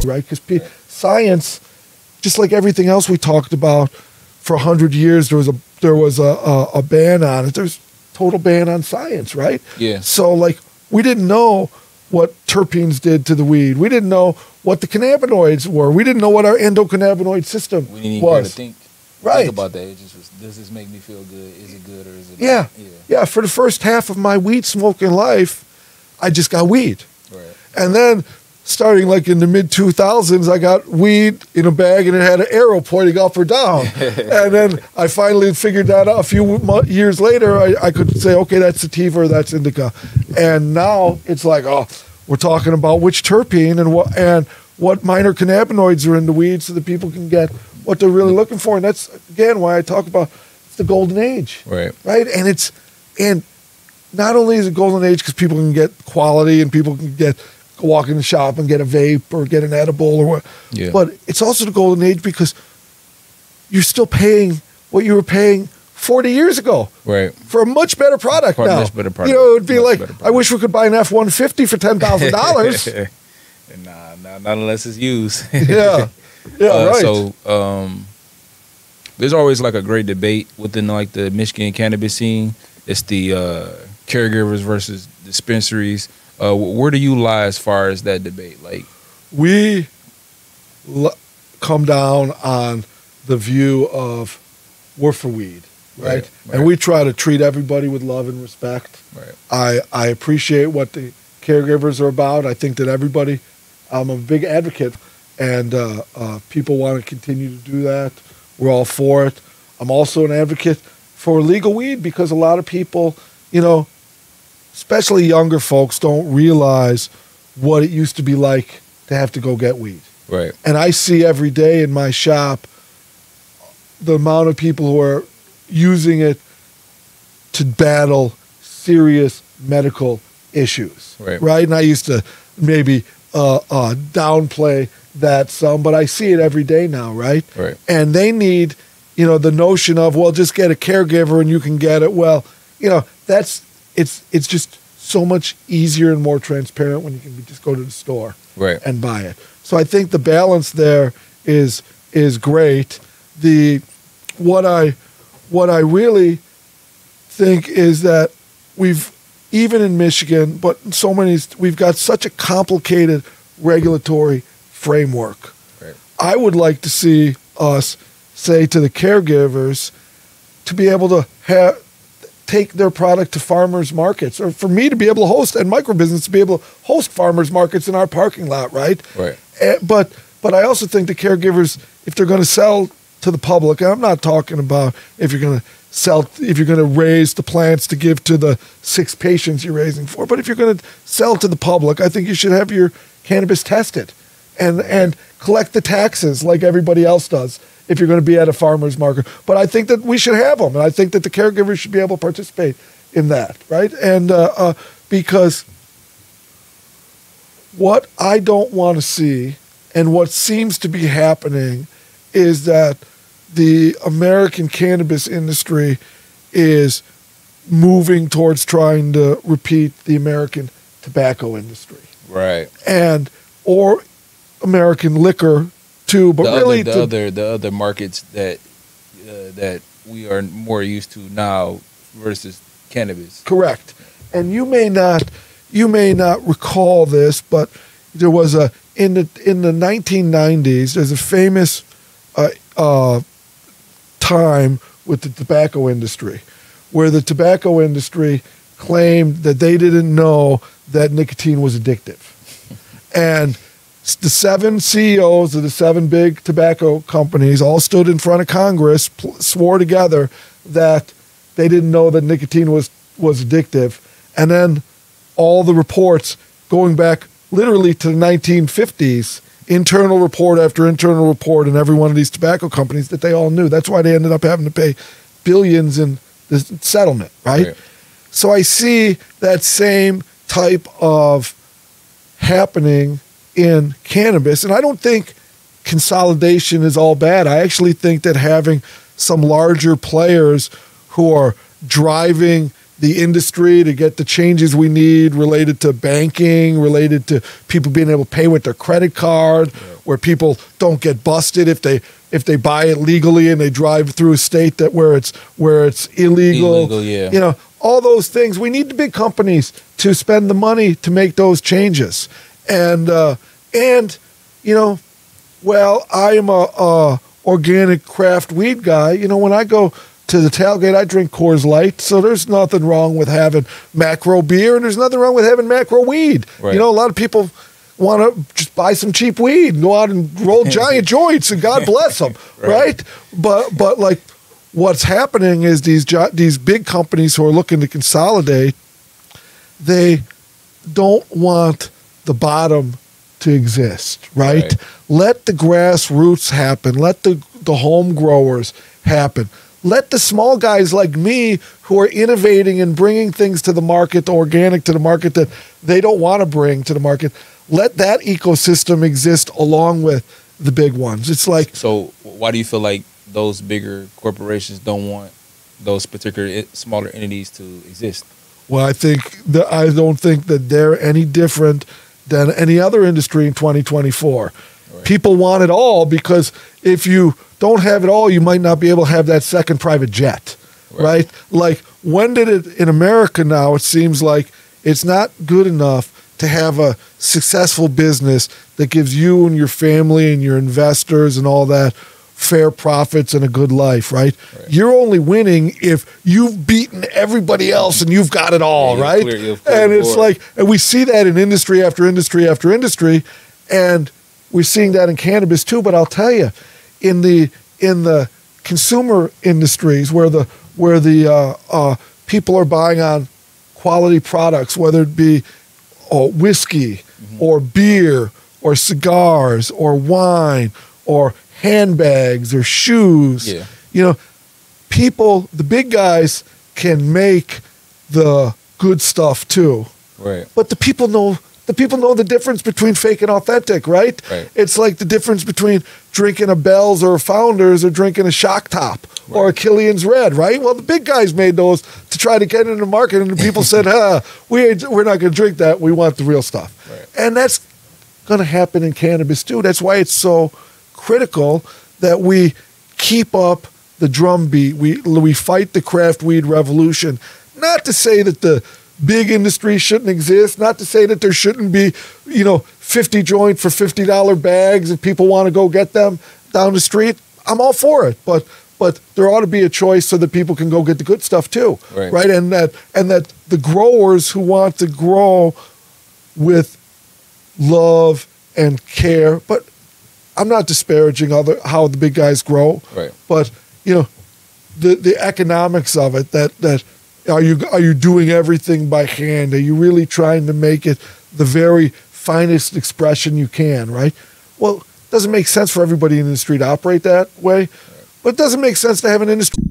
right? Because science, just like everything else we talked about, for 100 years there was a ban on it. There's total ban on science, right? Yeah. So like we didn't know what terpenes did to the weed. We didn't know what the cannabinoids were. We didn't know what our endocannabinoid system we didn't even was. think Right. about that. It just was, does this make me feel good? Is it good or is it Yeah. not? Yeah. For the first half of my weed smoking life, I just got weed. Right. And then starting like in the mid 2000s, I got weed in a bag and it had an arrow pointing up or down. And then I finally figured that out a few years later. I could say, okay, that's sativa or that's indica. And now it's like, oh, we're talking about which terpene and what minor cannabinoids are in the weed so that people can get what they're really looking for. And that's, again, why I talk about it's the golden age. Right. Right? And not only is it golden age because people can get quality and people can walk in the shop and get a vape or get an edible or what, but it's also the golden age because you're still paying what you were paying 40 years ago. Right. For a much better product now. Much better product. You know, it would be like, I wish we could buy an F-150 for $10,000. Nah, not unless it's used. Yeah. Yeah, right. So there's always like a great debate within like the Michigan cannabis scene. It's the caregivers versus dispensaries. Where do you lie as far as that debate? Like, we come down on the view of we're for weed, right? And we try to treat everybody with love and respect. Right. I appreciate what the caregivers are about. I think that everybody, I'm a big advocate, and people want to continue to do that. We're all for it. I'm also an advocate for legal weed because a lot of people, you know, especially younger folks, don't realize what it used to be like to have to go get weed. Right. And I see every day in my shop the amount of people who are using it to battle serious medical issues. Right. And I used to maybe downplay that some, but I see it every day now, right? Right. And they need, you know, the notion of, well, just get a caregiver and you can get it. Well, you know, it's just so much easier and more transparent when you can just go to the store and buy it. So I think the balance there is great. What I really think is that even in Michigan, but in so many, we've got such a complicated regulatory framework. Right. I would like to see us say to the caregivers to be able to take their product to farmers markets, or for me to be able to host, and microbusiness to be able to host farmers markets in our parking lot, right? Right. But I also think the caregivers, if they're going to sell to the public, and I'm not talking about if you're going to raise the plants to give to the 6 patients you're raising for, but if you're going to sell to the public, I think you should have your cannabis tested and collect the taxes like everybody else does if you're going to be at a farmer's market. But I think that we should have them, and I think that the caregivers should be able to participate in that, right? And because what I don't want to see and what seems to be happening is that the American cannabis industry is moving towards trying to repeat the American tobacco industry. Right. Or American liquor too, but the other markets that we are more used to now versus cannabis. Correct. And you may not recall this, but there was in the 1990s. There's a famous time with the tobacco industry, where the tobacco industry claimed that they didn't know that nicotine was addictive, and the 7 CEOs of the 7 big tobacco companies all stood in front of Congress, swore together that they didn't know that nicotine was addictive. And then all the reports going back literally to the 1950s, internal report after internal report in every one of these tobacco companies that they all knew. That's why they ended up having to pay billions in this settlement, right? So I see that same type of happening in cannabis, and I don't think consolidation is all bad. I actually think that having some larger players who are driving the industry to get the changes we need related to banking, related to people being able to pay with their credit card, where people don't get busted if they buy it legally and they drive through a state that where it's illegal. Yeah. You know, all those things. We need the big companies to spend the money to make those changes. And you know, well, I am a organic craft weed guy. You know, when I go to the tailgate, I drink Coors Light, so there's nothing wrong with having macro beer, and there's nothing wrong with having macro weed. Right. You know, a lot of people want to just buy some cheap weed and go out and roll giant joints, and God bless them, right? But like, what's happening is these big companies who are looking to consolidate, they don't want the bottom to exist, right? Let the grassroots happen. Let the home growers happen. Let the small guys like me who are innovating and bringing things to the market, the organic to the market that they don't want to bring to the market, let that ecosystem exist along with the big ones. It's like... So why do you feel like those bigger corporations don't want those particular smaller entities to exist? Well, I don't think that they're any different than any other industry in 2024. Right. People want it all, because if you don't have it all, you might not be able to have that second private jet, right? Like, when did it, in America now, it seems like it's not good enough to have a successful business that gives you and your family and your investors and all that fair profits and a good life, right? You're only winning if you've beaten everybody else and you've got it all, right? And it's like, and we see that in industry after industry after industry, and we're seeing that in cannabis too. But I'll tell you, in the consumer industries where the people are buying on quality products, whether it be whiskey or beer or cigars or wine or handbags or shoes, you know, people, the big guys can make the good stuff too. Right. But the people know the difference between fake and authentic, right? It's like the difference between drinking a Bell's or a Founders or drinking a Shock Top or a Killian's Red, right? Well, the big guys made those to try to get into the market, and the people said, we're not going to drink that. We want the real stuff. And that's going to happen in cannabis too. That's why it's so critical that we keep up the drumbeat. We fight the craft weed revolution. Not to say that the big industry shouldn't exist, not to say that there shouldn't be, 50 joint for $50 bags and people want to go get them down the street. I'm all for it, but there ought to be a choice so that people can go get the good stuff too, right? And that the growers who want to grow with love and care, but I'm not disparaging how the big guys grow, but the economics of it, that are you doing everything by hand? Are you really trying to make it the very finest expression you can, right? Well, it doesn't make sense for everybody in the industry to operate that way, but it doesn't make sense to have an industry